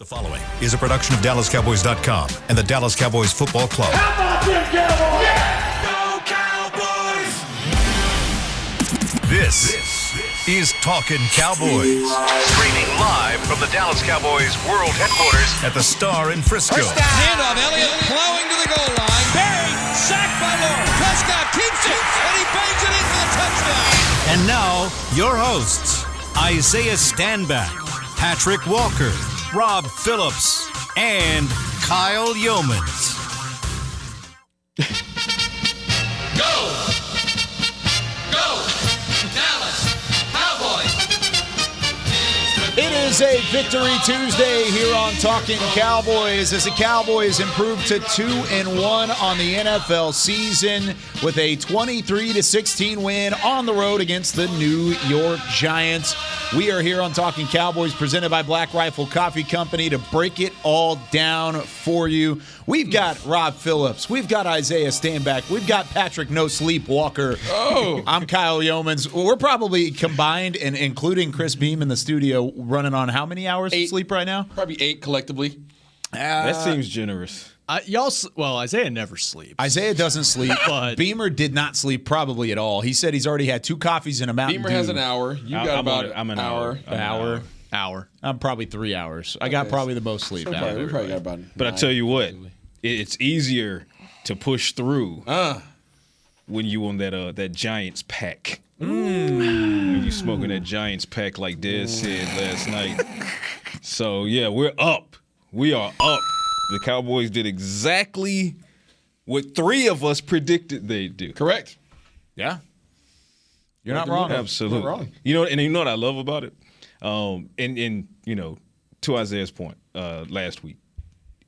The following is a production of DallasCowboys.com and the Dallas Cowboys Football Club. How about them Cowboys? Yeah! Go Cowboys! This is Talkin Cowboys. Streaming live from the Dallas Cowboys World Headquarters at the Star in Frisco. First down. Handoff. Elliott plowing to the goal line. Buried. Sacked by Lawrence. Prescott keeps it, and he bangs it in for the touchdown. And now, your hosts, Isaiah Stanback, Patrick Walker, Rob Phillips, and Kyle Yeomans. Go! Go! Dallas Cowboys! It is a Victory Tuesday here on Talkin Cowboys as the Cowboys improved to 2-1 on the NFL season with a 23-16 win on the road against the New York Giants. We are here on Talkin Cowboys presented by Black Rifle Coffee Company to break it all down for you. We've got Rob Phillips. We've got Isaiah Stanback. We've got Patrick No Sleep Walker. Oh. I'm Kyle Yeomans. We're probably combined, and including Chris Beam in the studio, running on how many hours of sleep right now? Probably 8 collectively. That seems generous. Isaiah never sleeps. Isaiah doesn't sleep. But Beamer did not sleep probably at all. He said he's already had 2 coffees and a Mountain Beamer Dew. has an hour. You got about an hour. hour. I'm probably 3 hours. I got probably the most sleep. We out of probably everybody. got about But I 9. tell you what, it's easier to push through when you on that Giants pack. When you smoking that Giants pack like Dez said last night. So, yeah, we're up. We are up. The Cowboys did exactly what 3 of us predicted they'd do. Correct. Yeah. You're not wrong. Absolutely. Not wrong. You know what I love about it? And to Isaiah's point last week,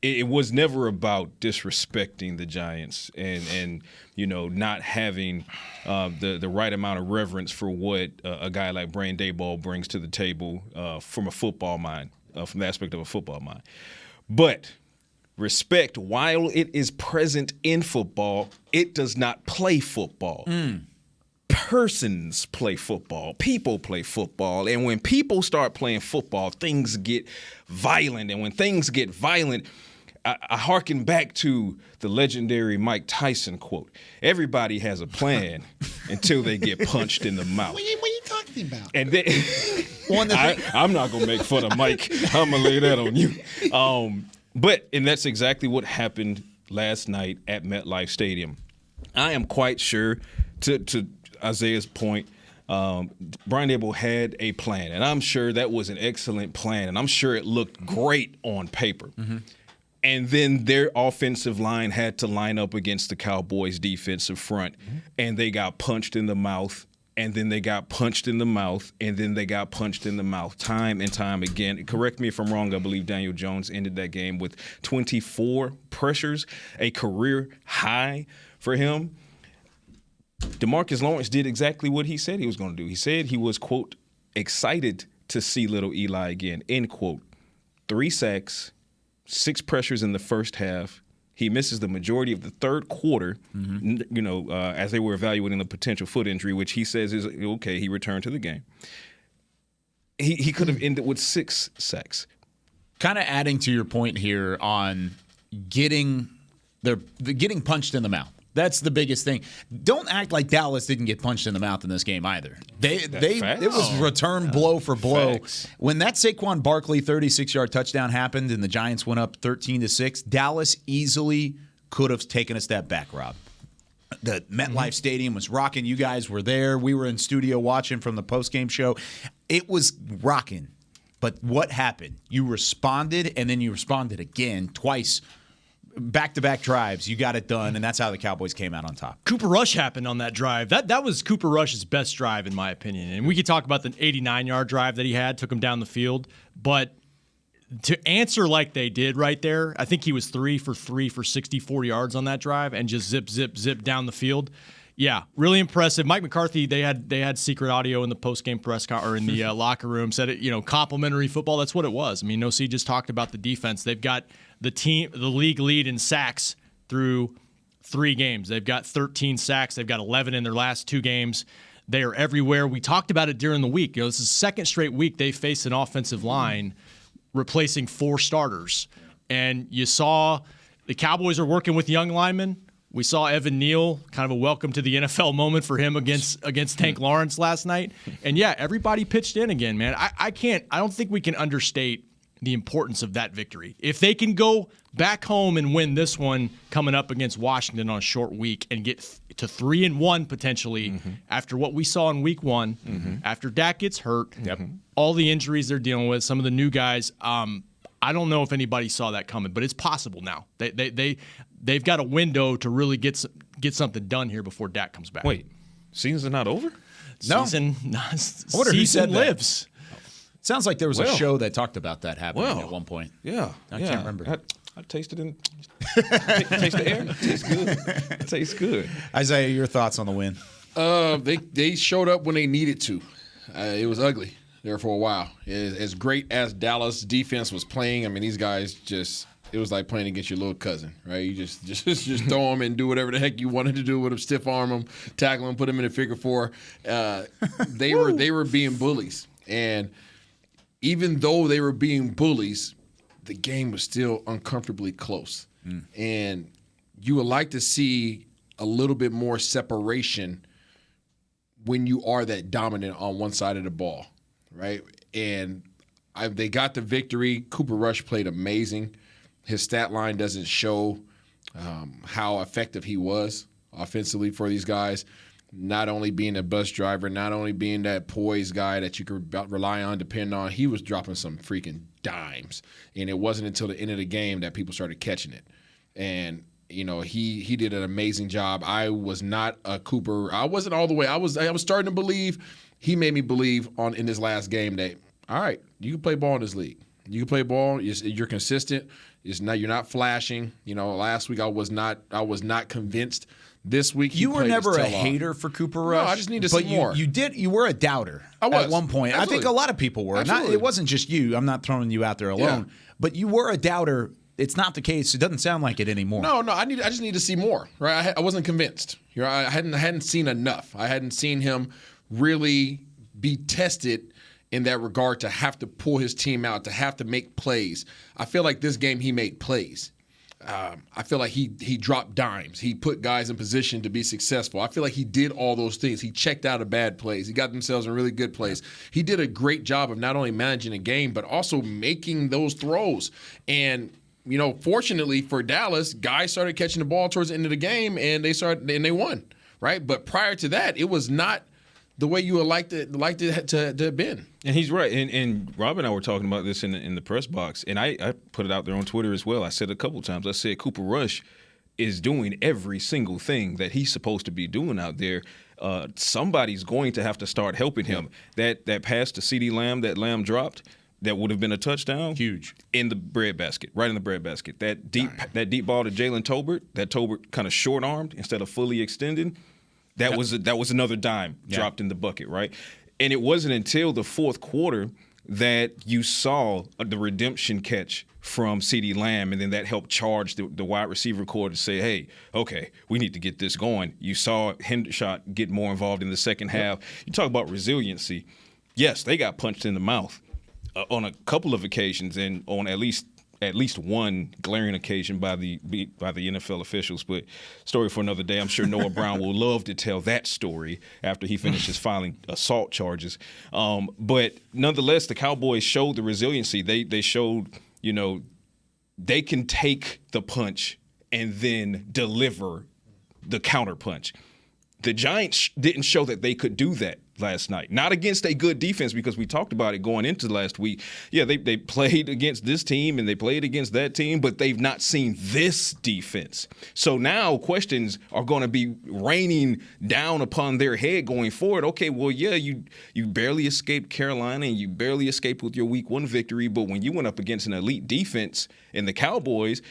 it was never about disrespecting the Giants and not having the right amount of reverence for what a guy like Brian Daboll brings to the table from a football mind, from the aspect of a football mind. But respect, while it is present in football, it does not play football. Persons play football. People play football. And when people start playing football, things get violent. And when things get violent, I hearken back to the legendary Mike Tyson quote. Everybody has a plan until they get punched in the mouth. What are you talking about? And then I'm not going to make fun of Mike. I'm going to lay that on you. And that's exactly what happened last night at MetLife Stadium. I am quite sure, to Isaiah's point, Brian Daboll had a plan, and I'm sure that was an excellent plan, and I'm sure it looked great on paper. Mm-hmm. And then their offensive line had to line up against the Cowboys' defensive front, and they got punched in the mouth, and then they got punched in the mouth, and then they got punched in the mouth time and time again. Correct me if I'm wrong. I believe Daniel Jones ended that game with 24 pressures, a career high for him. Demarcus Lawrence did exactly what he said he was going to do. He said he was, quote, excited to see little Eli again, end quote. 3 sacks, 6 pressures in the first half. He misses the majority of the third quarter, as they were evaluating the potential foot injury, which he says is okay. He returned to the game. He could have ended with 6 sacks. Kind of adding to your point here on getting punched in the mouth. That's the biggest thing. Don't act like Dallas didn't get punched in the mouth in this game either. It was return blow for blow. Facts. When that Saquon Barkley 36-yard touchdown happened and the Giants went up 13-6, Dallas easily could have taken a step back, Rob. The MetLife Stadium was rocking. You guys were there. We were in studio watching from the postgame show. It was rocking. But what happened? You responded, and then you responded again twice. Back-to-back drives, you got it done, and that's how the Cowboys came out on top. Cooper Rush happened on that drive. That was Cooper Rush's best drive, in my opinion. And we could talk about the 89-yard drive that he had, took him down the field. But to answer like they did right there, I think he was 3 for 3 for 64 yards on that drive and just zip, zip, zip down the field. Yeah, really impressive. Mike McCarthy, they had secret audio in the postgame press or in the locker room. Said it, complimentary football. That's what it was. I mean, No-C just talked about the defense. They've got the league lead in sacks through 3 games. They've got 13 sacks. They've got 11 in their last 2 games. They are everywhere. We talked about it during the week. This is the second straight week they faced an offensive line replacing 4 starters. And you saw the Cowboys are working with young linemen. We saw Evan Neal, kind of a welcome to the NFL moment for him against Tank Lawrence last night. And yeah, everybody pitched in again, man. I don't think we can understate the importance of that victory. If they can go back home and win this one coming up against Washington on a short week and get to 3-1 potentially after what we saw in week 1, after Dak gets hurt, all the injuries they're dealing with, some of the new guys, I don't know if anybody saw that coming, but it's possible now. They've got a window to really get something done here before Dak comes back. Wait, season's not over? No. Season I wonder who said that. lives. Sounds like there was a show that talked about that happening at one point. Yeah. I can't remember. I tasted it. Taste the air. Tastes good. Tastes good. Isaiah, your thoughts on the win? They showed up when they needed to. It was ugly there for a while. As great as Dallas defense was playing, I mean, these guys it was like playing against your little cousin, right? You just throw them and do whatever the heck you wanted to do with them, stiff arm them, tackle them, put them in a figure 4. They were being bullies, and even though they were being bullies, the game was still uncomfortably close. And you would like to see a little bit more separation when you are that dominant on one side of the ball, right? And they got the victory. Cooper Rush played amazing. His stat line doesn't show how effective he was offensively for these guys. Not only being a bus driver, not only being that poised guy that you could rely on, depend on, he was dropping some freaking dimes. And it wasn't until the end of the game that people started catching it. And, you know, he did an amazing job. I was not a Cooper. I wasn't all the way. I was starting to believe. He made me believe in this last game that, all right, you can play ball in this league. You can play ball. You're consistent. You're not flashing. You know, last week I was not convinced. This week you were never a hater for Cooper Rush. No, I just need to see more. You were a doubter at one point. Absolutely. I think a lot of people were. It wasn't just you. I'm not throwing you out there alone. Yeah. But you were a doubter. It's not the case. It doesn't sound like it anymore. No. I just need to see more. Right? I wasn't convinced. You know, I hadn't seen enough. I hadn't seen him really be tested in that regard to have to pull his team out, to have to make plays. I feel like this game he made plays. I feel like he dropped dimes. He put guys in position to be successful. I feel like he did all those things. He checked out of bad plays. He got themselves in really good plays. He did a great job of not only managing a game, but also making those throws. And, you know, fortunately for Dallas, guys started catching the ball towards the end of the game, and they won, right? But prior to that, it was not the way you would like it to have been. And he's right. And Rob and I were talking about this in the press box, and I put it out there on Twitter as well. I said a couple times, I said Cooper Rush is doing every single thing that he's supposed to be doing out there. Somebody's going to have to start helping him. That pass to CeeDee Lamb that Lamb dropped, that would have been a touchdown. Huge. In the breadbasket, right in the breadbasket. That deep ball to Jalen Tolbert, that Tolbert kind of short-armed instead of fully extended. That was another dime dropped in the bucket, right? And it wasn't until the fourth quarter that you saw the redemption catch from CeeDee Lamb, and then that helped charge the wide receiver core to say, hey, okay, we need to get this going. You saw Hendershot get more involved in the second half. You talk about resiliency. Yes, they got punched in the mouth on a couple of occasions, and on at least one glaring occasion by the NFL officials, but story for another day. I'm sure Noah Brown will love to tell that story after he finishes filing assault charges. But nonetheless, the Cowboys showed the resiliency. They showed, you know, they can take the punch and then deliver the counter punch. The Giants didn't show that they could do that last night. Not against a good defense, because we talked about it going into last week. Yeah, they played against this team and they played against that team, but they've not seen this defense. So now questions are going to be raining down upon their head going forward. Okay, well, yeah, you barely escaped Carolina and you barely escaped with your week 1 victory, but when you went up against an elite defense in the Cowboys,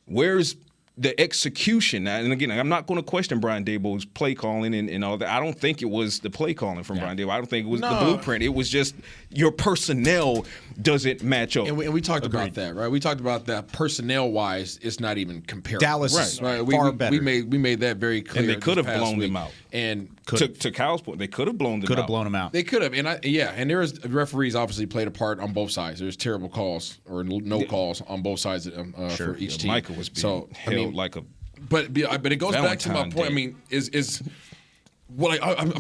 where's the execution, and again, I'm not going to question Brian Daboll's play calling and all that. I don't think it was the play calling from Brian Daboll. I don't think it was the blueprint. It was just your personnel doesn't match up. And we talked about that, right? We talked about that personnel-wise, it's not even comparable. Dallas right. far better. We made that very clear. And they could have blown them out. And to Kyle's point, they could have blown them out. Could have blown them out. They could have. And there was referees obviously played a part on both sides. There's terrible calls or no calls on both sides for each team. Michael was being held like a But it goes back to my point. I mean, I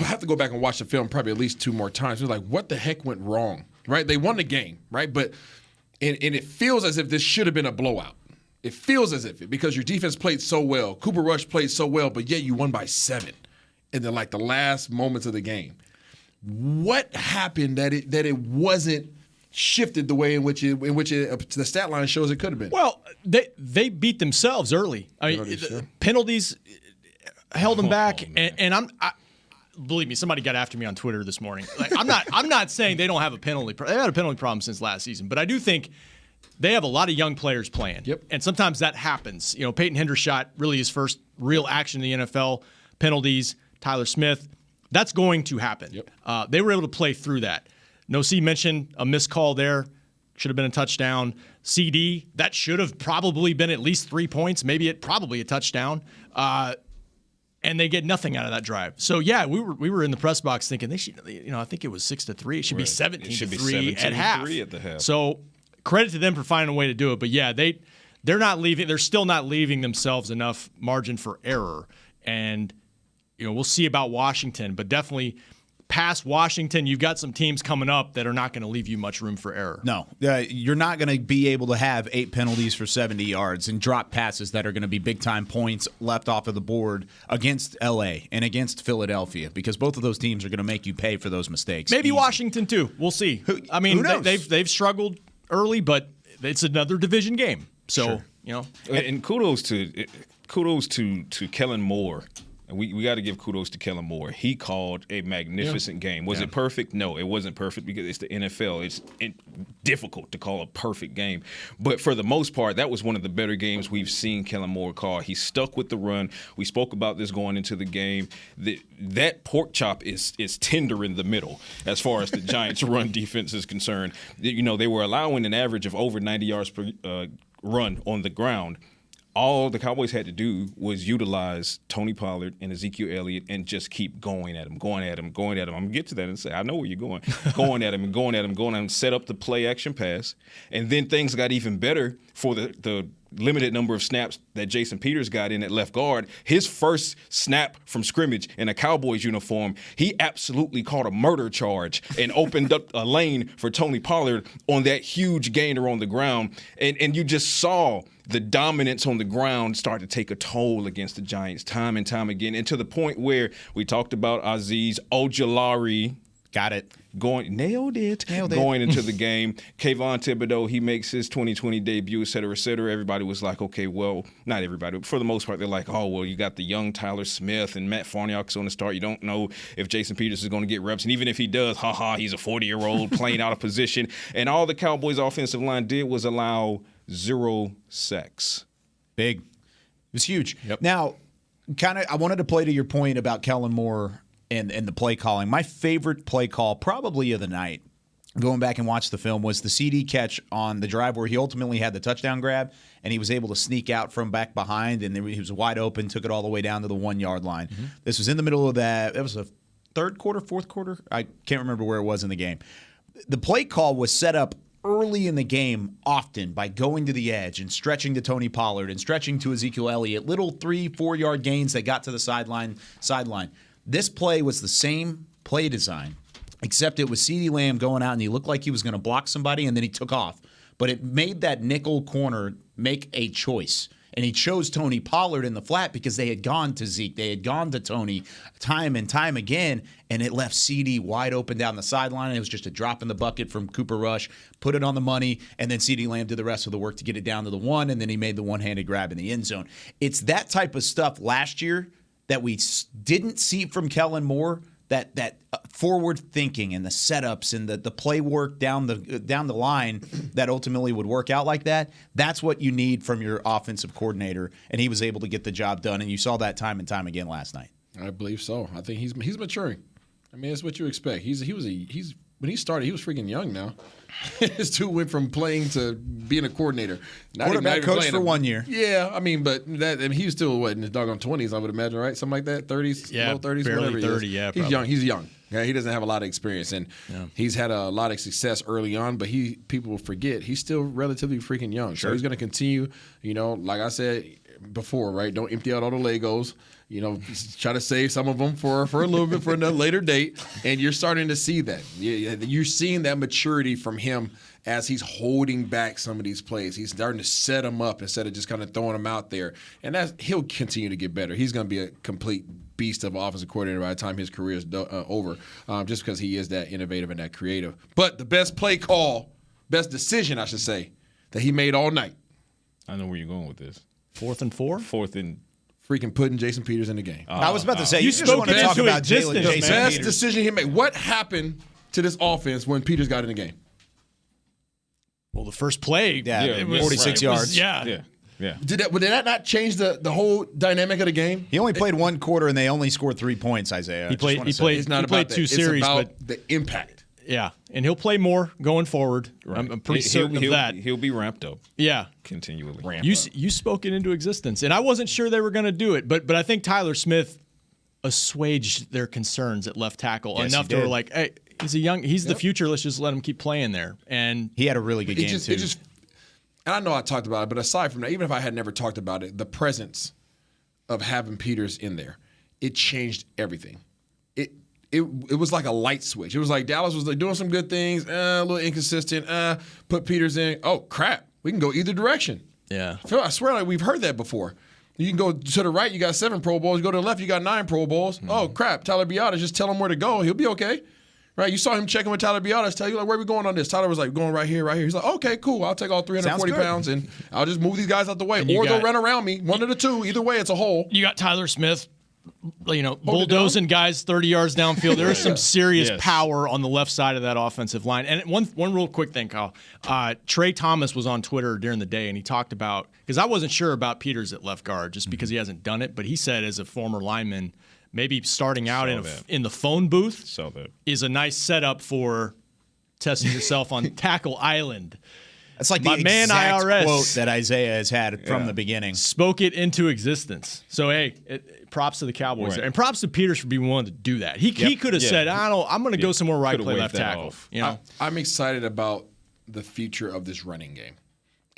have to go back and watch the film probably at least 2 more times. It was like, what the heck went wrong? Right? They won the game, right? But and it feels as if this should have been a blowout. It feels as if because your defense played so well, Cooper Rush played so well, but yet you won by 7 in the last moments of the game. What happened that it wasn't shifted the way in which the stat line shows it could have been? Well, they beat themselves early. I mean, penalties held them back, and believe me, somebody got after me on Twitter this morning. Like, I'm not saying they don't have a penalty. They had a penalty problem since last season, but I do think they have a lot of young players playing. Yep. And sometimes that happens. You know, Peyton Hendershot, really his first real action in the NFL, penalties. Tyler Smith, that's going to happen. Yep. They were able to play through that. No-C mentioned a missed call there. Should have been a touchdown. CD, that should have probably been at least 3 points, probably a touchdown. And they get nothing out of that drive. So yeah, we were in the press box thinking they should. I think it was 6-3. It should be 17-3 at half. At the half. So credit to them for finding a way to do it. But yeah, they're not leaving. They're still not leaving themselves enough margin for error. And we'll see about Washington, but definitely past Washington, you've got some teams coming up that are not going to leave you much room for error. No, you're not going to be able to have 8 penalties for 70 yards and drop passes that are going to be big-time points left off of the board against L.A. and against Philadelphia, because both of those teams are going to make you pay for those mistakes. Maybe easy. Washington, too. We'll see. I mean, who knows? They've struggled early, but it's another division game. So, sure. And kudos to Kellen Moore. We got to give kudos to Kellen Moore. He called a magnificent game. Was it perfect? No, it wasn't perfect because it's the NFL. It's difficult to call a perfect game. But for the most part, that was one of the better games we've seen Kellen Moore call. He stuck with the run. We spoke about this going into the game. That pork chop is tender in the middle as far as the Giants' run defense is concerned. They were allowing an average of over 90 yards per run on the ground. All the Cowboys had to do was utilize Tony Pollard and Ezekiel Elliott and just keep going at him. I'm going to get to that and say, I know where you're going. going at him, set up the play action pass. And then things got even better for the limited number of snaps that Jason Peters got in at left guard. His first snap from scrimmage in a Cowboys uniform, he absolutely caught a murder charge and opened up a lane for Tony Pollard on that huge gainer on the ground. And you just saw the dominance on the ground start to take a toll against the Giants time and time again, and to the point where we talked about Azeez Ojulari. Got it. Nailed it. Going into the game. Kayvon Thibodeau, he makes his 2020 debut, et cetera, et cetera. Everybody was like, okay, well, not everybody, but for the most part, they're like, oh, well, you got the young Tyler Smith and Matt Farniok's on the start. You don't know if Jason Peters is going to get reps. And even if he does, he's a 40-year-old playing out of position. And all the Cowboys offensive line did was allow 0 sacks. Big. It was huge. Yep. Now, I wanted to play to your point about Kellen Moore and the play calling. My favorite play call probably of the night, going back and watch the film, was the CD catch on the drive where he ultimately had the touchdown grab and he was able to sneak out from back behind and he was wide open, took it all the way down to the 1-yard line. Mm-hmm. This was in the middle of that. It was a third quarter, fourth quarter. I can't remember where it was in the game. The play call was set up early in the game often by going to the edge and stretching to Tony Pollard and stretching to Ezekiel Elliott, little 3-4 yard gains that got to the sideline. This play was the same play design, except it was CeeDee Lamb going out and he looked like he was going to block somebody and then he took off. But it made that nickel corner make a choice. And he chose Tony Pollard in the flat because they had gone to Zeke. They had gone to Tony time and time again, and it left CD wide open down the sideline. And it was just a drop in the bucket from Cooper Rush, put it on the money, and then CeeDee Lamb did the rest of the work to get it down to the 1, and then he made the one-handed grab in the end zone. It's that type of stuff last year that we didn't see from Kellen Moore that forward thinking and the setups and the play work down the line that ultimately would work out like that. That's what you need from your offensive coordinator, and he was able to get the job done. And you saw that time and time again last night. I believe so. I think he's maturing. I mean, that's what you expect. When he started, he was freaking young now. His dude went from playing to being a coordinator. Quarterback coach for 1 year. Yeah, I mean, but he was still in his doggone 20s, I would imagine, right? Something like that, 30s, low 30s, barely whatever 30, he is. yeah, He's probably. young. He's young. Yeah, he doesn't have a lot of experience, and he's had a lot of success early on. But people will forget he's still relatively freaking young. Sure. So he's going to continue. Like I said before, right? Don't empty out all the Legos. Try to save some of them for a little bit for another later date. And you're starting to see that. You're seeing that maturity from him as he's holding back some of these plays. He's starting to set them up instead of just kind of throwing them out there. And he'll continue to get better. He's going to be a complete beast of offensive coordinator by the time his career is over, just because he is that innovative and that creative. But the best best decision, I should say, that he made all night. I know where you're going with this. 4th and 4? 4th and Freaking putting Jason Peters in the game. I was about to say, You you just spoke want to it talk into about existence, Jason man. Best Peters. decision he made. What happened to this offense when Peters got in the game? Well, the first play, Yeah, 46 yards. Yeah. Did that not change the whole dynamic of the game? He only played one quarter, and they only scored 3 points, Isaiah. He played It's not he about played that. 2 It's series, about but the impact. yeah, and he'll play more going forward. I'm pretty certain of that. He'll be ramped up Yeah. continually. You spoke it into existence, and I wasn't sure they were going to do it, but I think Tyler Smith assuaged their concerns at left tackle Yes, enough he to where did. like, hey, he's the future. Let's just let him keep playing there. And He had a really good game, too. And I know I talked about it, but aside from that, even if I had never talked about it, the presence of having Peters in there, it changed everything. It was like a light switch. It was like Dallas was like doing some good things, a little inconsistent. Put Peters in. Oh crap, we can go either direction. yeah, I swear, like we've heard that before. You can go to the right, you got 7 Pro Bowls. You go to the left, you got 9 Pro Bowls. Oh crap, Tyler Biadasz, just tell him where to go. He'll be okay. Right, you saw him checking with Tyler Biadasz. Tell you like, where are we going on this? Tyler was like, going right here, right here. He's like, okay, cool. I'll take all 340 pounds and I'll just move these guys out the way, or they'll run around me. One of the two. Either way, it's a hole. you got Tyler Smith, bulldozing guys 30 yards downfield. There is some serious power on the left side of that offensive line. And one real quick thing, Kyle. Trey Thomas was on Twitter during the day, and he talked about, because I wasn't sure about Peters at left guard just because he hasn't done it, but he said as a former lineman, maybe starting out in the phone booth is a nice setup for testing yourself on Tackle Island. That's like My the man exact IRS quote that Isaiah has had from the beginning. Spoke it into existence. So, hey, props to the Cowboys there. And props to Peters for being willing to do that. He could have said, I'm going to go somewhere where I can play left tackle. I'm excited about the future of this running game.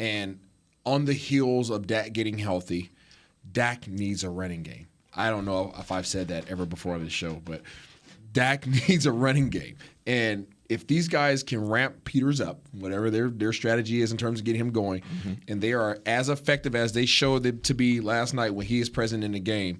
And on the heels of Dak getting healthy, Dak needs a running game. I don't know if I've said that ever before on this show, but Dak needs a running game. And if these guys can ramp Peters up, whatever their strategy is in terms of getting him going, and they are as effective as they showed them to be last night when he is present in the game,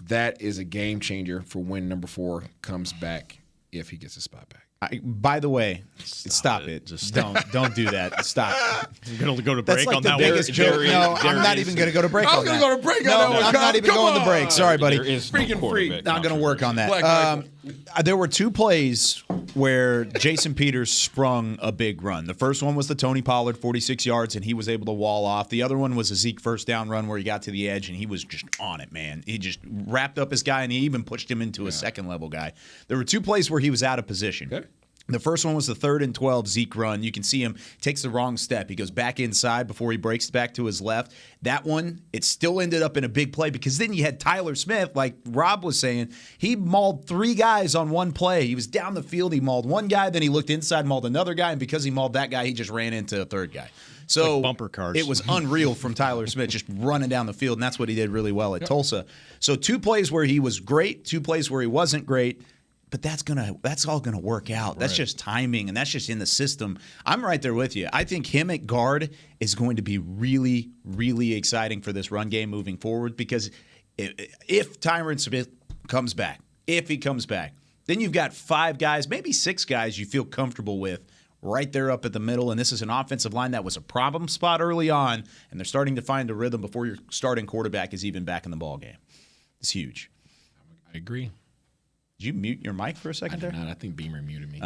that is a game changer for when number 4 comes back, if he gets his spot back. By the way, stop it. Just don't do that. Stop. I'm going to go to That's break like on the that biggest one. joke. No, I'm not even going to go to break on that. I was going to go to break on No, that one. I'm not even going to break. Sorry, buddy. There is no Freaking quarterback freak. Not going to work on that. Black There were 2 plays where Jason Peters sprung a big run. The first one was the Tony Pollard 46 yards, and he was able to wall off. The other one was a Zeke first down run where he got to the edge, and he was just on it, man. He just wrapped up his guy, and he even pushed him into a second-level guy. There were 2 plays where he was out of position. Okay. The first one was the 3rd and 12 Zeke run. You can see him takes the wrong step. He goes back inside before he breaks back to his left. That one, it still ended up in a big play because then you had Tyler Smith, like Rob was saying. He mauled 3 guys on one play. He was down the field. He mauled one guy. Then he looked inside, mauled another guy. And because he mauled that guy, he just ran into a 3rd guy. So like bumper cars. It was unreal from Tyler Smith just running down the field. And that's what he did really well at Tulsa. So 2 plays where he was great, 2 plays where he wasn't great. But that's all gonna work out. That's just timing, and that's just in the system. I'm right there with you. I think him at guard is going to be really, really exciting for this run game moving forward because if Tyron Smith comes back, then you've got 5 guys, maybe 6 guys you feel comfortable with right there up at the middle, and this is an offensive line that was a problem spot early on, and they're starting to find a rhythm before your starting quarterback is even back in the ball game. It's huge. I agree. Did you mute your mic for a second there? I think Beamer muted me.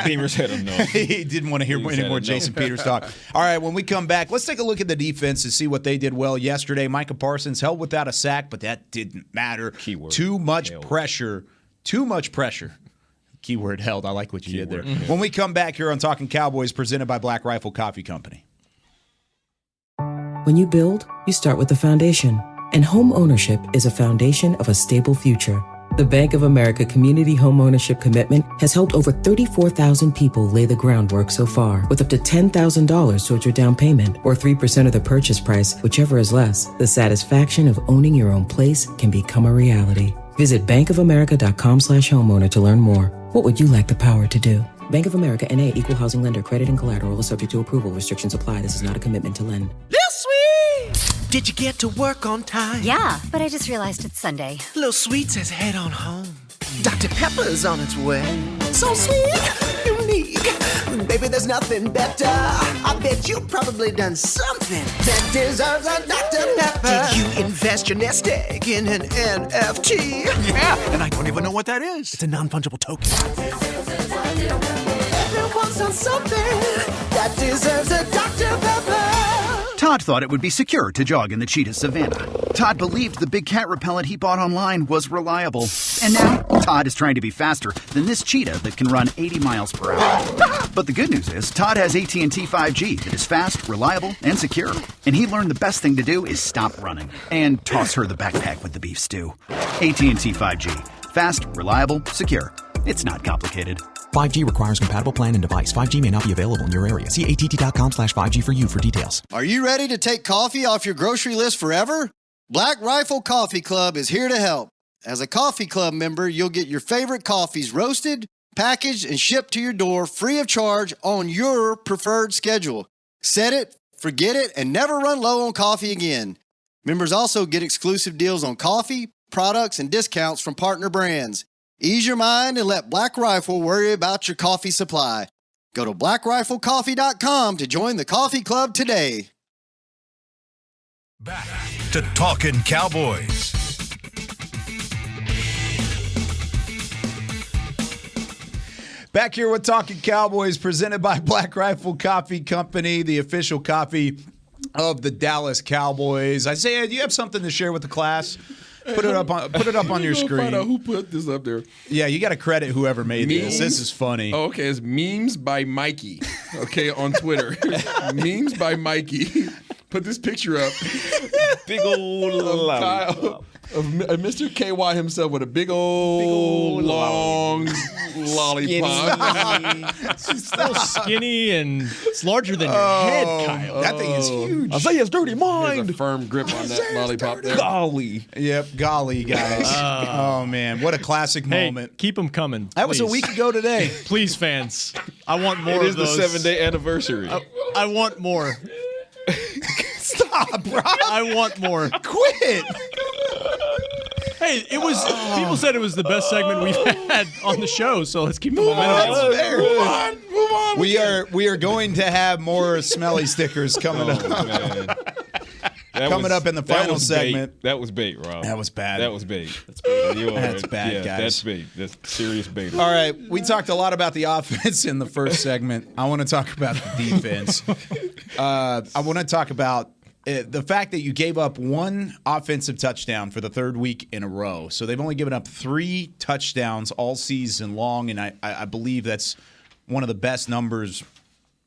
Beamer said him no. He didn't want to hear any more Jason Peters talk. All right, when we come back, let's take a look at the defense and see what they did well yesterday. Micah Parsons held without a sack, but that didn't matter. Keyword. Too much held. pressure. Too much pressure. Keyword held. I like what you did there. When we come back here on Talkin' Cowboys, presented by Black Rifle Coffee Company. When you build, you start with the foundation. And home ownership is a foundation of a stable future. The Bank of America Community Home Ownership Commitment has helped over 34,000 people lay the groundwork so far, with up to $10,000 towards your down payment or 3% of the purchase price, whichever is less. The satisfaction of owning your own place can become a reality. Visit bankofamerica.com/homeowner to learn more. What would you like the power to do? Bank of America N.A. Equal Housing Lender. Credit and collateral is subject to approval. Restrictions apply. This is not a commitment to lend. Lil Sweet! Did you get to work on time? Yeah, but I just realized it's Sunday. Lil Sweet says head on home. Dr. Pepper's on its way. So sweet, unique. Baby, there's nothing better. I bet you've probably done something that deserves a Dr. Pepper. Did you invest your nest egg in an NFT? Yeah, and I don't even know what that is. It's a non-fungible token. Everyone's done something that deserves a Dr. Pepper. Todd thought it would be secure to jog in the cheetah savanna. Todd believed the big cat repellent he bought online was reliable. And now, Todd is trying to be faster than this cheetah that can run 80 miles per hour. But the good news is, Todd has AT&T 5G that is fast, reliable, and secure. And he learned the best thing to do is stop running and toss her the backpack with the beef stew. AT&T 5G. Fast, reliable, secure. It's not complicated. 5G requires compatible plan and device. 5G may not be available in your area. See att.com/5G for you for details. Are you ready to take coffee off your grocery list forever? Black Rifle Coffee Club is here to help. As a coffee club member, you'll get your favorite coffees roasted, packaged, and shipped to your door free of charge on your preferred schedule. Set it, forget it, and never run low on coffee again. Members also get exclusive deals on coffee, products, and discounts from partner brands. Ease your mind and let Black Rifle worry about your coffee supply. Go to blackriflecoffee.com to join the coffee club today. Back to Talkin' Cowboys. Back here with Talkin' Cowboys, presented by Black Rifle Coffee Company, the official coffee of the Dallas Cowboys. Isaiah, do you have something to share with the class? Put it up on your screen. Find out who put this up there. Yeah, you got to credit whoever made this. This is funny. Oh, okay, it's memes by Mikey. Okay, on Twitter. Memes by Mikey. Put this picture up. Big old lollipop. Of Mr. KY himself with a big old long lollipop. It's still skinny and it's larger than your head, Kyle. That thing is huge. Isaiah's dirty mind. There's a firm grip on that lollipop there. Golly. Yep, golly, guys. Oh, man. What a classic moment. Keep them coming. That was a week ago today. Please, fans. I want more It of is those. the 7-day anniversary. I want more. Stop, bro. I want more. Quit. Hey, it was. People said it was the best segment we've had on the show, so let's keep the momentum. Move on. We are going to have more smelly stickers coming up. Man. Coming up in the final segment. Bait. That was bait, Rob. That was bad. That was bait. That's bait. That's bad, guys. That's bait. That's serious bait. All right, we talked a lot about the offense in the first segment. I want to talk about the defense. I want to talk about the fact that you gave up one offensive touchdown for the third week in a row. So they've only given up 3 touchdowns all season long, and I believe that's one of the best numbers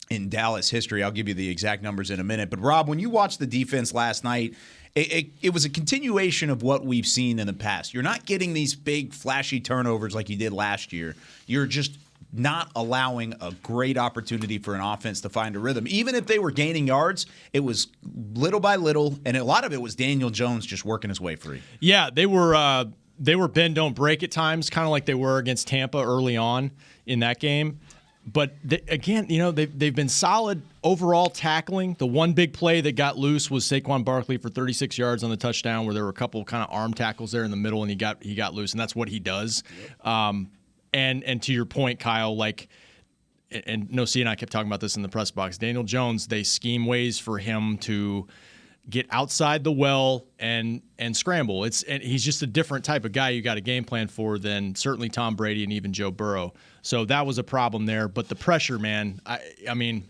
in Dallas history. I'll give you the exact numbers in a minute. But, Rob, when you watched the defense last night, it was a continuation of what we've seen in the past. You're not getting these big, flashy turnovers like you did last year. You're just not allowing a great opportunity for an offense to find a rhythm. Even if they were gaining yards, it was little by little, and a lot of it was Daniel Jones just working his way free. Yeah, they were bend, don't break at times, kind of like they were against Tampa early on in that game. But again, they've been solid overall tackling. The one big play that got loose was Saquon Barkley for 36 yards on the touchdown, where there were a couple kind of arm tackles there in the middle, and he got loose, and that's what he does. And to your point, Kyle, and No C and I kept talking about this in the press box. Daniel Jones, they scheme ways for him to get outside the well and scramble. And he's just a different type of guy you got a game plan for than certainly Tom Brady and even Joe Burrow. So that was a problem there. But the pressure, man, I mean,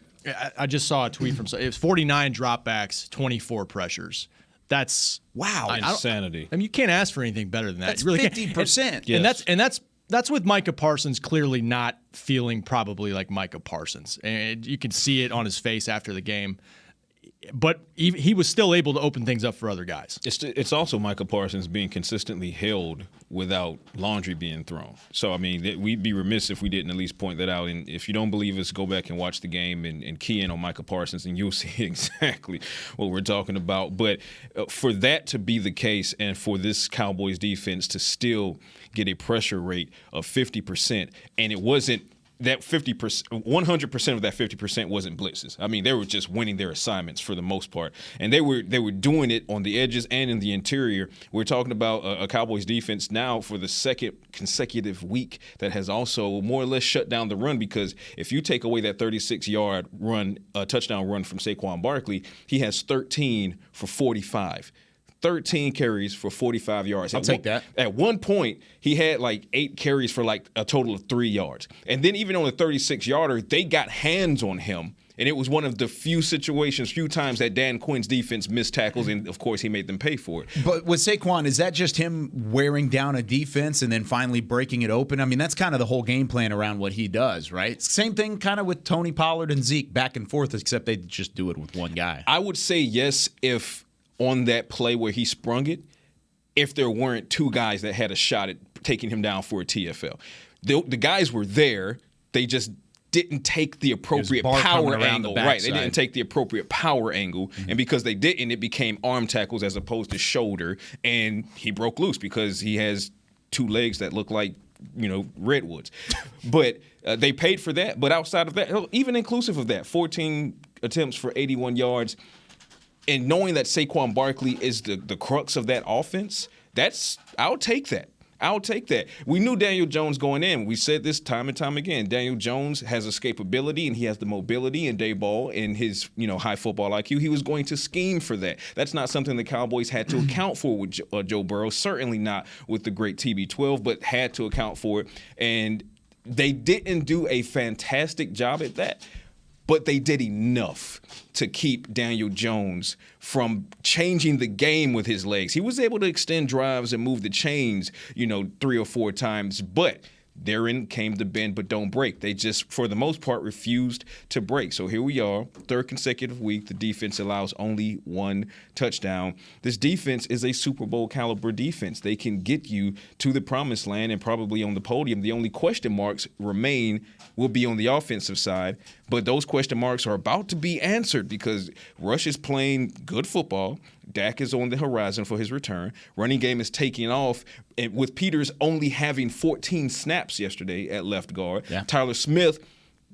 I just saw a tweet from it was 49 dropbacks, 24 pressures. That's insanity. I mean, you can't ask for anything better than that. That's you really 50%. Can't. And that's with Micah Parsons clearly not feeling probably like Micah Parsons. And you can see it on his face after the game. But he was still able to open things up for other guys. It's also Micah Parsons being consistently held without laundry being thrown. So, I mean, we'd be remiss if we didn't at least point that out. And if you don't believe us, go back and watch the game and key in on Micah Parsons, and you'll see exactly what we're talking about. But for that to be the case and for this Cowboys defense to still get a pressure rate of 50%, and it wasn't that 50%, 100% of that 50% wasn't blitzes. I mean, they were just winning their assignments for the most part, and they were doing it on the edges and in the interior. We're talking about a Cowboys defense now for the second consecutive week that has also more or less shut down the run, because if you take away that 36-yard run, touchdown run from Saquon Barkley, he has 13 for 45. 13 carries for 45 yards. I'll take that. At one point, he had like 8 carries for like a total of 3 yards. And then even on the 36-yarder, they got hands on him. And it was one of the few times that Dan Quinn's defense missed tackles, and, of course, he made them pay for it. But with Saquon, is that just him wearing down a defense and then finally breaking it open? I mean, that's kind of the whole game plan around what he does, right? Same thing kind of with Tony Pollard and Zeke back and forth, except they just do it with one guy. I would say yes if on that play where he sprung it, if there weren't 2 guys that had a shot at taking him down for a TFL. The guys were there. They just didn't take the appropriate power angle. Right. They didn't take the appropriate power angle. Mm-hmm. And because they didn't, it became arm tackles as opposed to shoulder. And he broke loose because he has 2 legs that look like, redwoods. But they paid for that. But outside of that, even inclusive of that, 14 attempts for 81 yards. And knowing that Saquon Barkley is the crux of that offense, I'll take that. I'll take that. We knew Daniel Jones going in. We said this time and time again. Daniel Jones has escapability, and he has the mobility and day ball and his high football IQ. He was going to scheme for that. That's not something the Cowboys had to account for with Joe Burrow. Certainly not with the great TB12, but had to account for it. And they didn't do a fantastic job at that. But they did enough to keep Daniel Jones from changing the game with his legs. He was able to extend drives and move the chains, 3 or 4 times. But therein came the bend but don't break. They just, for the most part, refused to break. So here we are, 3rd consecutive week. The defense allows only 1 touchdown. This defense is a Super Bowl caliber defense. They can get you to the promised land and probably on the podium. The only question marks will be on the offensive side. But those question marks are about to be answered because Rush is playing good football. Dak is on the horizon for his return. Running game is taking off, and with Peters only having 14 snaps yesterday at left guard. Yeah. Tyler Smith,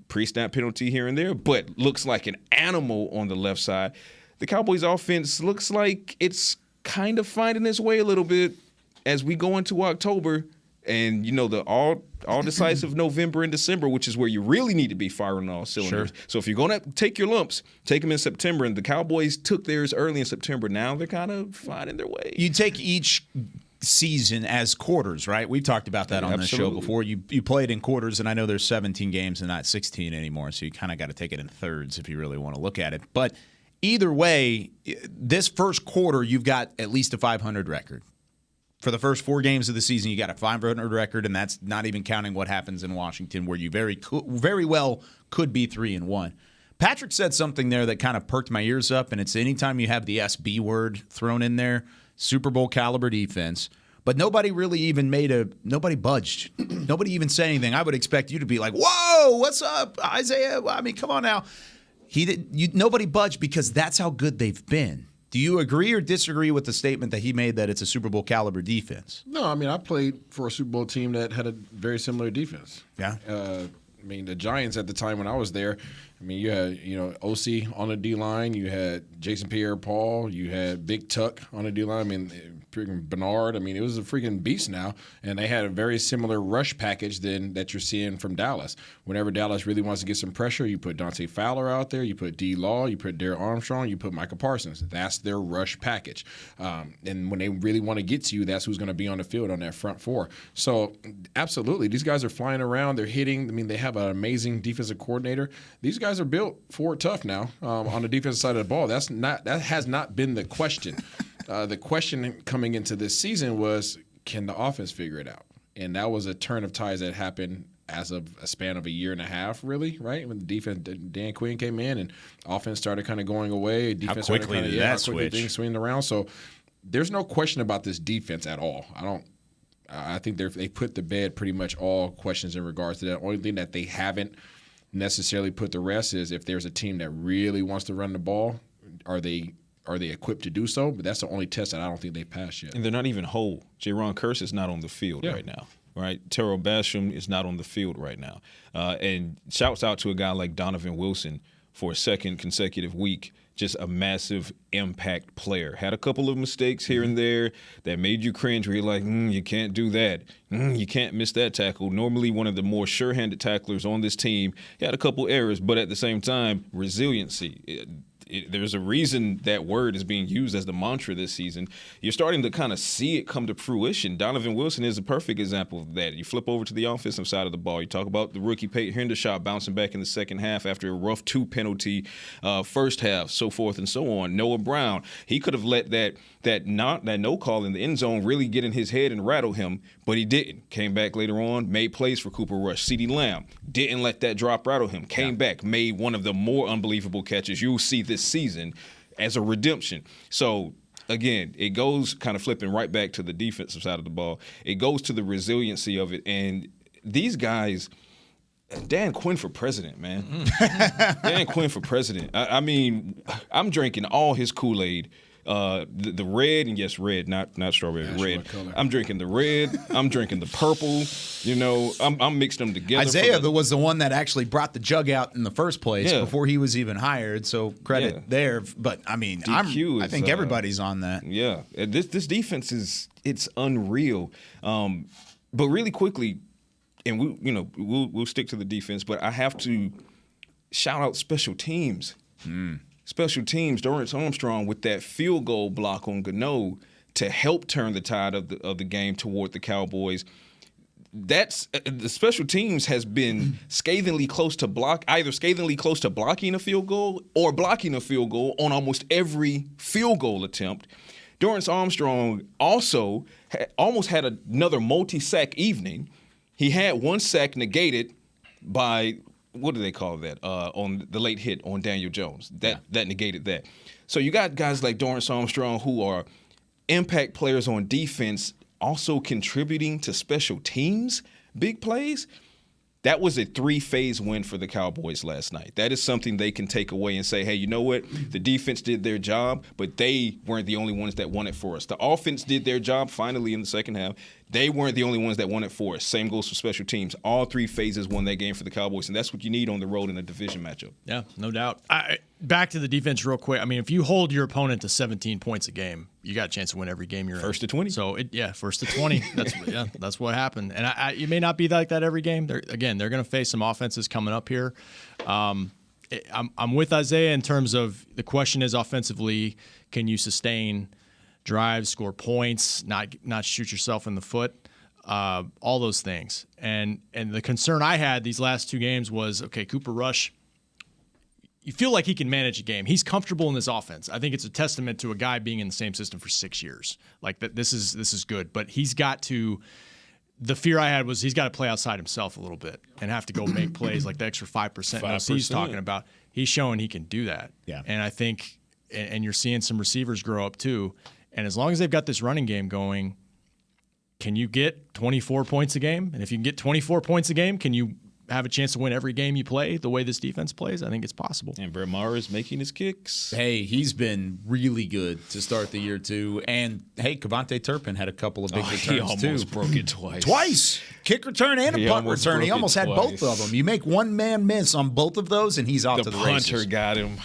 pre-snap penalty here and there, but looks like an animal on the left side. The Cowboys offense looks like it's kind of finding its way a little bit as we go into October. And, the all decisive November and December, which is where you really need to be firing on all cylinders. Sure. So if you're going to take your lumps, take them in September. And the Cowboys took theirs early in September. Now they're kind of finding their way. You take each season as quarters, right? We've talked about that on the show before. You play it in quarters, and I know there's 17 games and not 16 anymore. So you kind of got to take it in thirds if you really want to look at it. But either way, this first quarter, you've got at least a 500 record. For the first 4 games of the season, you got a 500 record, and that's not even counting what happens in Washington, where you very well could be 3-1. Patrick said something there that kind of perked my ears up, and it's anytime you have the SB word thrown in there, Super Bowl caliber defense. But nobody really even nobody budged. Nobody even said anything. I would expect you to be like, "Whoa, what's up, Isaiah?" I mean, come on now. Nobody budged because that's how good they've been. Do you agree or disagree with the statement that he made that it's a Super Bowl caliber defense? No, I mean, I played for a Super Bowl team that had a very similar defense. Yeah. The Giants at the time when I was there, I mean, you had, OC on the D-line. You had Jason Pierre-Paul. You had Big Tuck on the D-line. I mean, freaking Bernard. I mean, it was a freaking beast now. And they had a very similar rush package that you're seeing from Dallas. Whenever Dallas really wants to get some pressure, you put Dante Fowler out there. You put D-Law. You put Darrell Armstrong. You put Micah Parsons. That's their rush package. And when they really want to get to you, that's who's going to be on the field on that front four. So, absolutely, these guys are flying around. They're hitting. I mean, they have an amazing defensive coordinator. These guys are built for it tough now on the defensive side of the ball. That has not been the question. The question coming into this season was, can the offense figure it out? And that was a turn of tides that happened as of a span of a year and a half, really, right? When the defense, Dan Quinn came in and offense started kind of going away. Defense how quickly did that switch? Things swinging around. So there's no question about this defense at all. I think they put to bed pretty much all questions in regards to that. Only thing that they haven't necessarily put to rest is if there's a team that really wants to run the ball, are they equipped to do so? But that's the only test that I don't think they've passed yet. And they're not even whole. Jaron Kearse is not on the field right now, right? Terrell Basham is not on the field right now. And shouts out to a guy like Donovan Wilson for a second consecutive week. Just a massive impact player. Had a couple of mistakes here and there that made you cringe where you're like, you can't do that. You can't miss that tackle. Normally one of the more sure-handed tacklers on this team. He had a couple errors, but at the same time, resiliency. There's a reason that word is being used as the mantra this season. You're starting to kind of see it come to fruition. Donovan Wilson is a perfect example of that. You flip over to the offensive side of the ball. You talk about the rookie Peyton Hendershot bouncing back in the second half after a rough 2-penalty first half, so forth and so on. Noah Brown, he could have let that no call in the end zone really get in his head and rattle him, but he didn't. Came back later on, made plays for Cooper Rush. CeeDee Lamb didn't let that drop rattle him. Came back, made one of the more unbelievable catches you'll see this season as a redemption. So again, it goes kind of flipping right back to the defensive side of the ball. It goes to the resiliency of it. And these guys, Dan Quinn for president, man. Dan Quinn for president. I mean, I'm drinking all his Kool-Aid. The red, and yes, red, not strawberry, red. I'm drinking the red. I'm drinking the purple. I'm mixing them together. Isaiah was the one that actually brought the jug out in the first place before he was even hired. So credit there. But I mean, I think everybody's on that. Yeah, this defense it's unreal. But really quickly, and we'll stick to the defense. But I have to shout out special teams. Special teams, Dorrance Armstrong with that field goal block on Gano to help turn the tide of the game toward the Cowboys. That's the special teams has been scathingly close to blocking a field goal or blocking a field goal on almost every field goal attempt. Dorrance Armstrong also almost had another multi-sack evening. He had one sack negated by what do they call that? On the late hit on Daniel Jones. That negated that. So you got guys like Dorrance Armstrong who are impact players on defense, also contributing to special teams, big plays. That was a 3-phase win for the Cowboys last night. That is something they can take away and say, hey, you know what? The defense did their job, but they weren't the only ones that won it for us. The offense did their job finally in the second half. They weren't the only ones that won it for us. Same goes for special teams. All 3 phases won that game for the Cowboys, and that's what you need on the road in a division matchup. Yeah, no doubt. Back to the defense real quick. I mean, if you hold your opponent to 17 points a game, you got a chance to win every game you're in. First to 20. So, first to 20. That's what happened. And it may not be like that every game. They're going to face some offenses coming up here. I'm with Isaiah in terms of the question is offensively, can you sustain drives, score points, not shoot yourself in the foot, all those things. And the concern I had these last 2 games was, okay, Cooper Rush, you feel like he can manage a game. He's comfortable in this offense. I think it's a testament to a guy being in the same system for 6 years. Like that, this is good. But he's got to. The fear I had was he's got to play outside himself a little bit and have to go make plays like the extra 5% he's talking about. He's showing he can do that. Yeah. And I think, and you're seeing some receivers grow up too. And as long as they've got this running game going, can you get 24 points a game? And if you can get 24 points a game, can you have a chance to win every game you play the way this defense plays, I think it's possible. And Brett Maher is making his kicks. Hey, he's been really good to start the year, too. And, hey, Kevontae Turpin had a couple of big returns, he almost too. broke it twice. Twice. Kick return and a punt return. He almost had both of them. You make one man miss on both of those, and he's off to the races. The punter got him.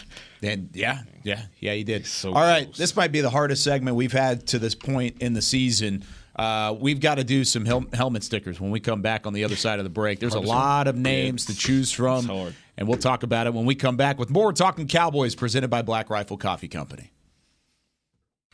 And yeah, he did. So all right, close. this might be the hardest segment we've had to this point in the season. We've got to do some helmet stickers when we come back on the other side of the break. There's a lot of names to choose from, and we'll talk about it when we come back with more Talking Cowboys presented by Black Rifle Coffee Company.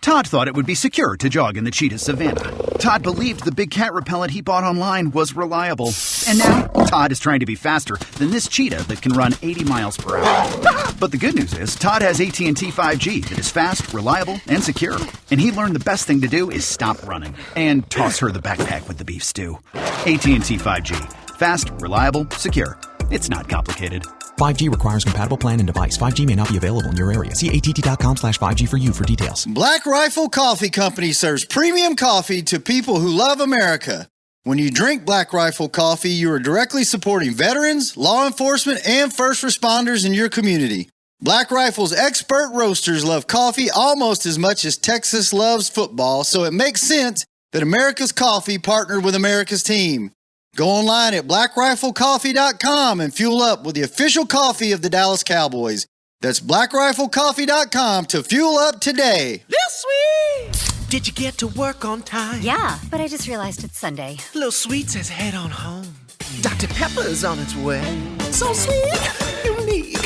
Todd thought it would be secure to jog in the cheetah savanna. Todd believed the big cat repellent he bought online was reliable. And now, Todd is trying to be faster than this cheetah that can run 80 miles per hour. But the good news is, Todd has AT&T 5G that is fast, reliable, and secure. And he learned the best thing to do is stop running and toss her the backpack with the beef stew. AT&T 5G. Fast, reliable, secure. It's not complicated. 5G requires compatible plan and device. 5G may not be available in your area. See att.com/5G for you for details. Black Rifle Coffee Company serves premium coffee to people who love America. When you drink Black Rifle coffee, you are directly supporting veterans, law enforcement, and first responders in your community. Black Rifle's expert roasters love coffee almost as much as Texas loves football, so it makes sense that America's Coffee partnered with America's team. Go online at blackriflecoffee.com and fuel up with the official coffee of the Dallas Cowboys. That's blackriflecoffee.com to fuel up today. Lil Sweet! Did you get to work on time? Yeah, but I just realized it's Sunday. Lil Sweet says head on home. Dr. Pepper's on its way. So sweet, unique.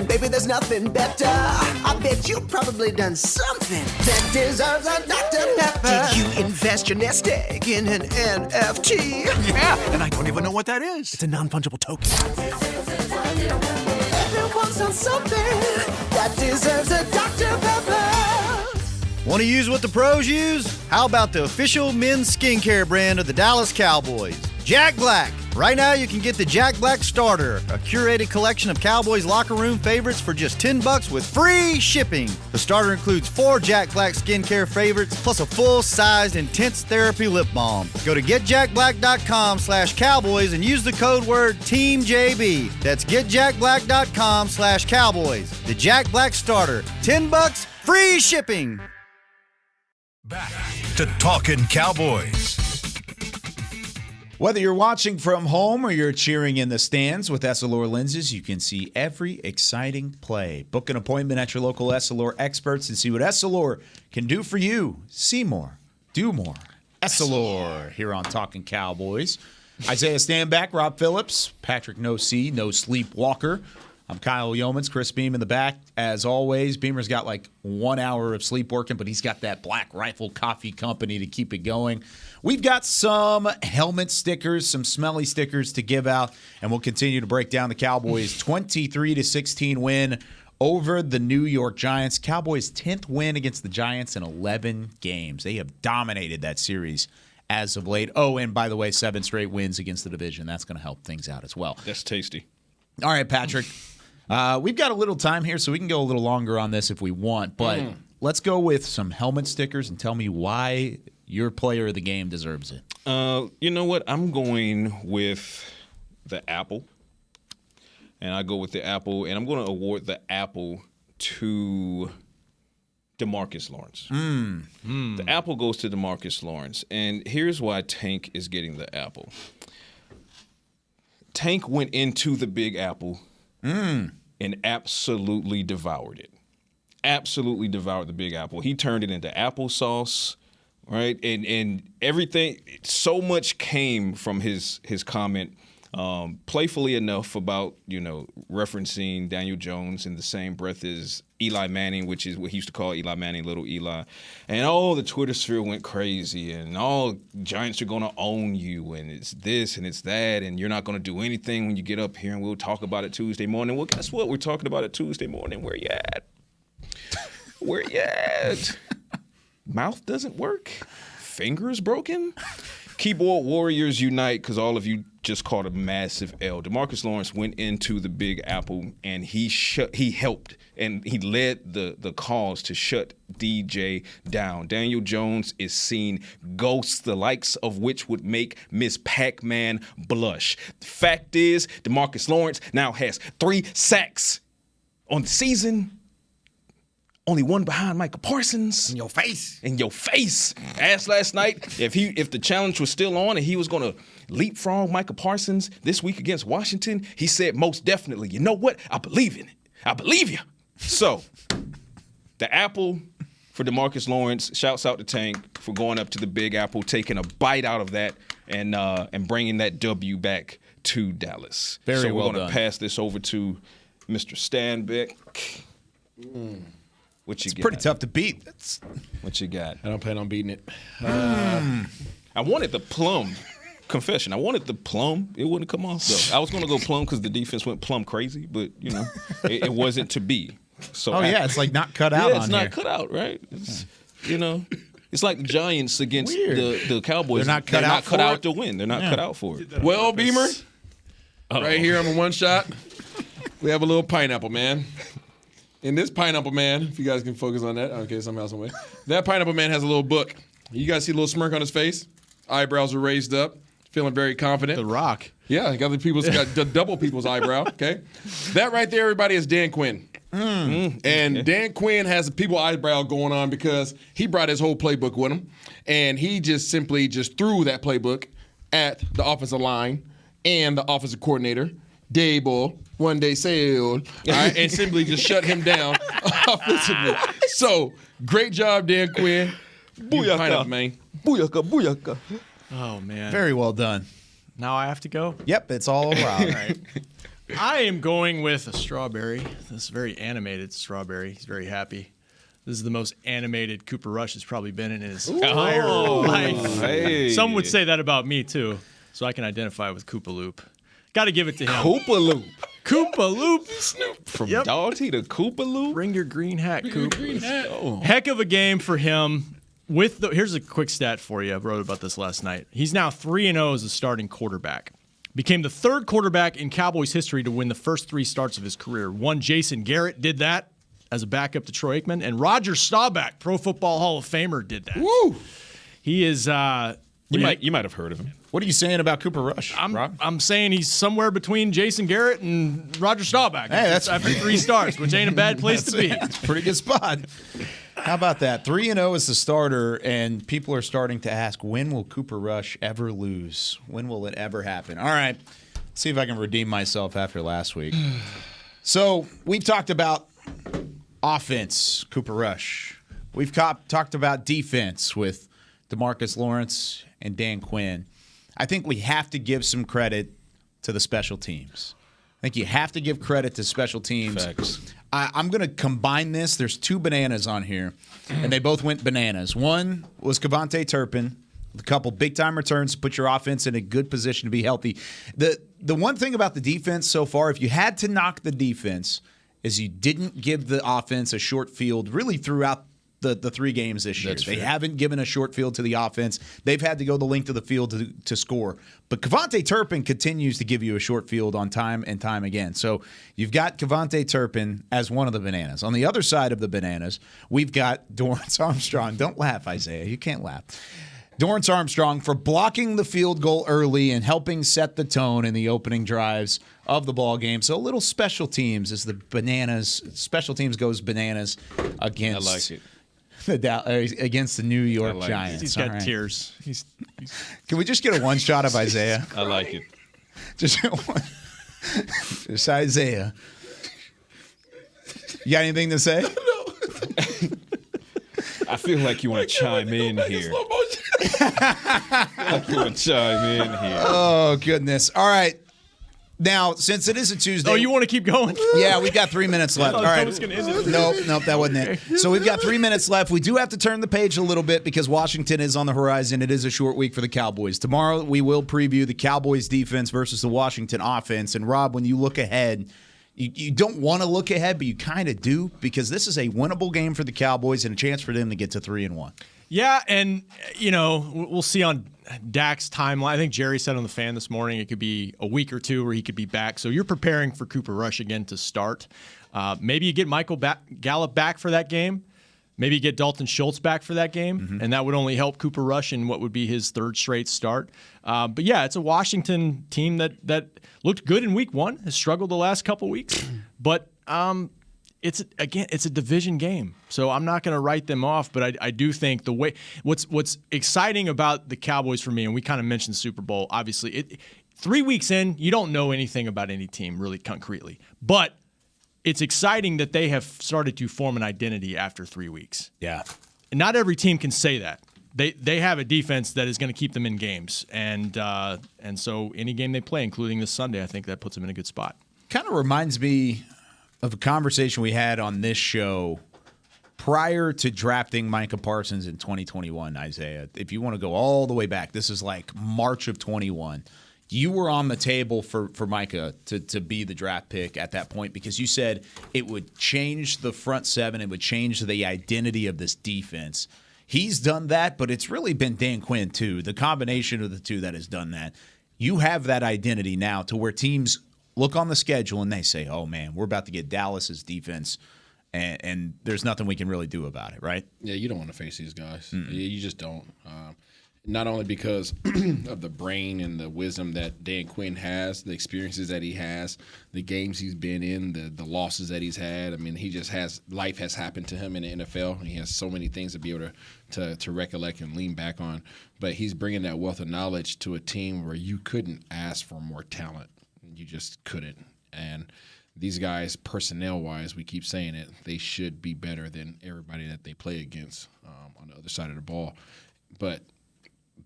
Baby, there's nothing better. I bet you've probably done something that deserves a Dr. Pepper. Did you invest your nest egg in an NFT? Yeah, and I don't even know what that is. It's a non-fungible token. Everyone's done something that deserves a Dr. Pepper. Want to use what the pros use? How about the official men's skincare brand of the Dallas Cowboys, Jack Black? Right now, you can get the Jack Black Starter, a curated collection of Cowboys locker room favorites for just $10 with free shipping. The starter includes 4 Jack Black skincare favorites, plus a full-sized intense therapy lip balm. Go to getjackblack.com/cowboys and use the code word TEAMJB. That's getjackblack.com/cowboys. The Jack Black Starter, $10, free shipping. Back to Talkin' Cowboys. Whether you're watching from home or you're cheering in the stands with Essilor lenses, you can see every exciting play. Book an appointment at your local Essilor experts and see what Essilor can do for you. See more. Do more. Essilor here on Talkin' Cowboys. Isaiah Stanback, Rob Phillips, Patrick No Sleep Walker. I'm Kyle Yeomans, Chris Beam in the back. As always, Beamer's got like 1 hour of sleep working, but he's got that Black Rifle Coffee Company to keep it going. We've got some helmet stickers, some smelly stickers to give out, and we'll continue to break down the Cowboys' 23-16 win over the New York Giants. Cowboys' 10th win against the Giants in 11 games. They have dominated that series as of late. Oh, and by the way, 7 straight wins against the division. That's going to help things out as well. That's tasty. All right, Patrick. We've got a little time here, so we can go a little longer on this if we want, but let's go with some helmet stickers and tell me why your player of the game deserves it. You know what? I'm going with the Apple. And I go with the Apple, and I'm going to award the Apple to Demarcus Lawrence. The Apple goes to Demarcus Lawrence, and here's why Tank is getting the Apple. Tank went into the Big Apple and absolutely devoured it. Absolutely devoured the Big Apple. He turned it into applesauce. Right, and everything. So much came from his comment, playfully enough about referencing Daniel Jones in the same breath as Eli Manning, which is what he used to call Eli Manning, little Eli, and all the Twitter sphere went crazy, and all Giants are going to own you, and it's this and it's that, and you're not going to do anything when you get up here, and we'll talk about it Tuesday morning. Well, guess what? We're talking about it Tuesday morning. Where you at? Where you at? Mouth doesn't work. Fingers broken. Keyboard warriors unite, because all of you just caught a massive L. Demarcus Lawrence went into the Big Apple and he helped and he led the cause to shut DJ down. Daniel Jones is seeing ghosts, the likes of which would make Miss Pac-Man blush. The fact is, Demarcus Lawrence now has 3 sacks on the season. Only one behind Micah Parsons. In your face. In your face. Asked last night if the challenge was still on and he was going to leapfrog Micah Parsons this week against Washington, he said most definitely. You know what? I believe in it. I believe you. So, the apple for Demarcus Lawrence. Shouts out to Tank for going up to the Big Apple, taking a bite out of that, and bringing that W back to Dallas. Very so well we're going done. to pass this over to Mr. Stanbeck. What you It's got? pretty tough to beat. What you got? I don't plan on beating it. I wanted the plum. Confession, I wanted the plum. It wouldn't come off, though. I was going to go plum because the defense went plum crazy, but, it wasn't to be. So it's like not cut out yeah, on it's not cut out, right? It's, it's like the Giants against the Cowboys. They're not cut out to win. They're not cut out for it. Well, Beamer, right here on the one shot, we have a little pineapple man. And this pineapple man, if you guys can focus on that, okay, somehow, some way. That pineapple man has a little book. You guys see a little smirk on his face? Eyebrows are raised up, feeling very confident. The Rock. Yeah, got double people's eyebrow. Okay, that right there, everybody, is Dan Quinn. And Dan Quinn has a people eyebrow going on because he brought his whole playbook with him, and he just simply threw that playbook at the offensive line and the offensive coordinator, Dable, one day sailed, all right, and simply just shut him down offensively. So, great job, Dan Quinn. Booyaka. Pineapple, man. Booyaka, booyaka. Oh, man. Very well done. Now I have to go? Yep, it's all around. All right. I am going with a strawberry. This very animated strawberry. He's very happy. This is the most animated Cooper Rush has probably been in his entire life. Hey. Some would say that about me, too. So I can identify with Koopa Loop. Got to give it to him. Koopa Loop. Koopa Loop. From Doughty to Koopa Loop. Bring your green hat, Coop. Oh. Heck of a game for him. Here's a quick stat for you. I wrote about this last night. He's now 3-0 as a starting quarterback. Became the third quarterback in Cowboys history to win the first 3 starts of his career. One Jason Garrett did that as a backup to Troy Aikman, and Roger Staubach, Pro Football Hall of Famer, did that. Woo! He is. You might have heard of him. What are you saying about Cooper Rush, Rob? I'm saying he's somewhere between Jason Garrett and Roger Staubach. Hey, that's after 3 starts, which ain't a bad place to be. It's a pretty good spot. How about that? 3-0 as the starter, and people are starting to ask, when will Cooper Rush ever lose? When will it ever happen? All right, see if I can redeem myself after last week. So we've talked about offense, Cooper Rush. We've talked about defense with Demarcus Lawrence and Dan Quinn. I think we have to give some credit to the special teams. I think you have to give credit to special teams. Facts. I'm going to combine this. There's 2 bananas on here, and they both went bananas. One was Kevontae Turpin, a couple big-time returns to put your offense in a good position to be healthy. The one thing about the defense so far, if you had to knock the defense, is you didn't give the offense a short field really throughout the 3 games this year. They haven't given a short field to the offense. They've had to go the length of the field to score. But Kevontae Turpin continues to give you a short field on time and time again. So you've got Kevontae Turpin as one of the bananas. On the other side of the bananas, we've got Dorrance Armstrong. Don't laugh, Isaiah. You can't laugh. Dorrance Armstrong for blocking the field goal early and helping set the tone in the opening drives of the ball game. So a little special teams is the bananas. Special teams goes bananas against. I like it. Against the New York Giants. He's got tears. Can we just get a one shot of Isaiah? I like it. Just Isaiah. You got anything to say? I feel like you want to chime in here. Oh, goodness. All right. Now, since it is a Tuesday. Oh, you want to keep going? Yeah, we've got 3 minutes left. All right. Nope, that wasn't it. So we've got 3 minutes left. We do have to turn the page a little bit because Washington is on the horizon. It is a short week for the Cowboys. Tomorrow, we will preview the Cowboys defense versus the Washington offense. And, Rob, when you look ahead, you don't want to look ahead, but you kind of do because this is a winnable game for the Cowboys and a chance for them to get to 3-1. Yeah, and, we'll see on Dak's timeline. I think Jerry said on the Fan this morning it could be a week or two where he could be back. So you're preparing for Cooper Rush again to start. Maybe you get Michael Gallup back for that game. Maybe you get Dalton Schultz back for that game, and that would only help Cooper Rush in what would be his third straight start. But yeah, it's a Washington team that looked good in week one, has struggled the last couple weeks. But it's a division game, so I'm not going to write them off. But I do think the way what's exciting about the Cowboys for me, and we kind of mentioned the Super Bowl. Obviously, 3 weeks in, you don't know anything about any team really concretely, but it's exciting that they have started to form an identity after 3 weeks. Yeah. And not every team can say that. They have a defense that is going to keep them in games. And so any game they play, including this Sunday, I think that puts them in a good spot. Kind of reminds me of a conversation we had on this show prior to drafting Micah Parsons in 2021, Isaiah. If you want to go all the way back, this is like March of 21. You were on the table for Micah to be the draft pick at that point because you said it would change the front seven. It would change the identity of this defense. He's done that, but it's really been Dan Quinn, too. The combination of the two that has done that. You have that identity now to where teams look on the schedule and they say, oh, man, we're about to get Dallas's defense, and there's nothing we can really do about it, right? Yeah, you don't want to face these guys. You just don't. Not only because of the brain and the wisdom that Dan Quinn has, the experiences that he has, the games he's been in, the losses that he's had. I mean, he just has – life has happened to him in the NFL. He has so many things to be able to recollect and lean back on. But he's bringing that wealth of knowledge to a team where you couldn't ask for more talent. You just couldn't. And these guys, personnel-wise, we keep saying it, they should be better than everybody that they play against on the other side of the ball. But –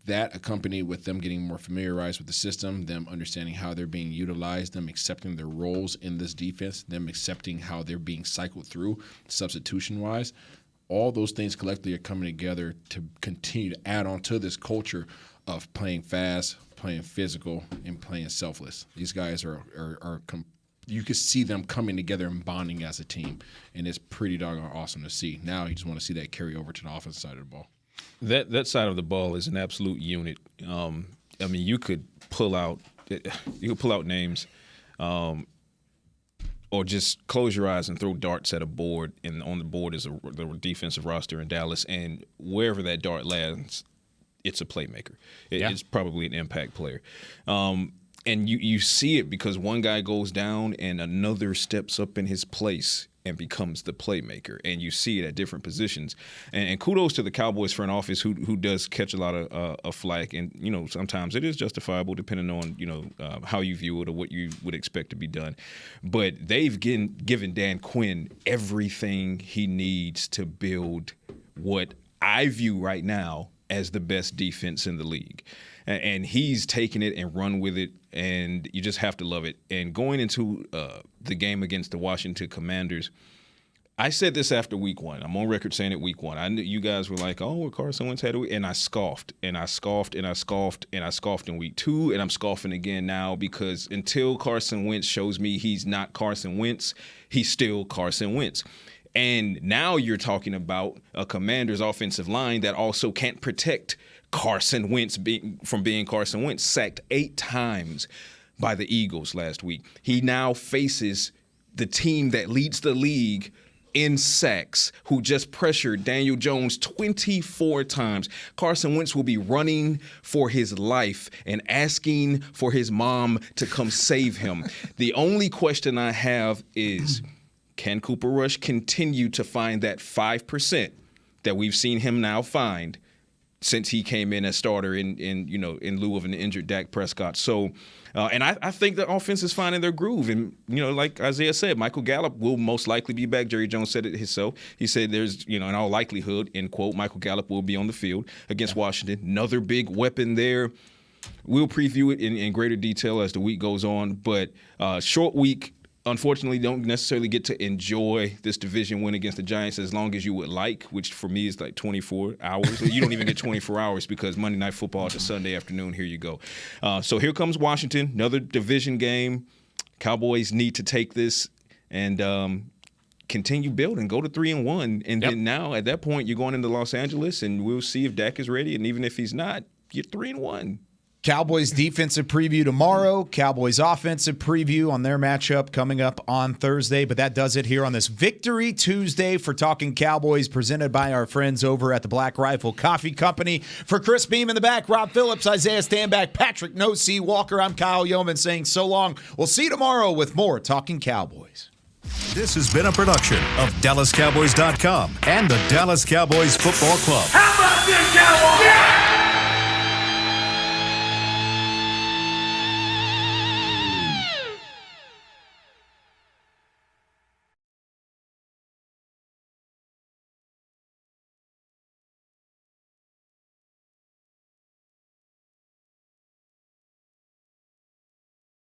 that accompanied with them getting more familiarized with the system, them understanding how they're being utilized, them accepting their roles in this defense, them accepting how they're being cycled through substitution-wise, all those things collectively are coming together to continue to add on to this culture of playing fast, playing physical, and playing selfless. These guys are you can see them coming together and bonding as a team, and it's pretty doggone awesome to see. Now you just want to see that carry over to the offensive side of the ball. That side of the ball is an absolute unit. I mean, you could pull out names, or just close your eyes and throw darts at a board, and on the board is the defensive roster in Dallas, and wherever that dart lands, it's a playmaker. It's probably an impact player. And you see it because one guy goes down and another steps up in his place and becomes the playmaker. And you see it at different positions. And kudos to the Cowboys front office who does catch a lot of flack. And, sometimes it is justifiable depending on, how you view it or what you would expect to be done. But they've given Dan Quinn everything he needs to build what I view right now as the best defense in the league. And he's taken it and run with it, and you just have to love it. And going into the game against the Washington Commanders, I said this after week one. I'm on record saying it week one. I knew you guys were like, oh, Carson Wentz had a week. And I scoffed, and I scoffed, and I scoffed, and I scoffed in week two, and I'm scoffing again now because until Carson Wentz shows me he's not Carson Wentz, he's still Carson Wentz. And now you're talking about a Commanders offensive line that also can't protect Carson Wentz from being Carson Wentz, sacked 8 times by the Eagles last week. He now faces the team that leads the league in sacks, who just pressured Daniel Jones 24 times. Carson Wentz will be running for his life and asking for his mom to come save him. The only question I have is, can Cooper Rush continue to find that 5% that we've seen him now find since he came in as starter in lieu of an injured Dak Prescott? So, and I think the offense is finding their groove. And, like Isaiah said, Michael Gallup will most likely be back. Jerry Jones said it himself. He said there's, in all likelihood, end quote, Michael Gallup will be on the field against Washington. Another big weapon there. We'll preview it in greater detail as the week goes on. But short week. Unfortunately, don't necessarily get to enjoy this division win against the Giants as long as you would like, which for me is like 24 hours. You don't even get 24 hours because Monday Night Football is a Sunday afternoon. Here you go. So here comes Washington, another division game. Cowboys need to take this and continue building, go to 3-1, and then now at that point you're going into Los Angeles, and we'll see if Dak is ready. And even if he's not, you're 3-1. Cowboys defensive preview tomorrow. Cowboys offensive preview on their matchup coming up on Thursday. But that does it here on this Victory Tuesday for Talking Cowboys, presented by our friends over at the Black Rifle Coffee Company. For Chris Beam in the back, Rob Phillips, Isaiah Stanback, Patrick No C Walker, I'm Kyle Yeoman saying so long. We'll see you tomorrow with more Talking Cowboys. This has been a production of DallasCowboys.com and the Dallas Cowboys Football Club. How about this, Cowboys? Yeah!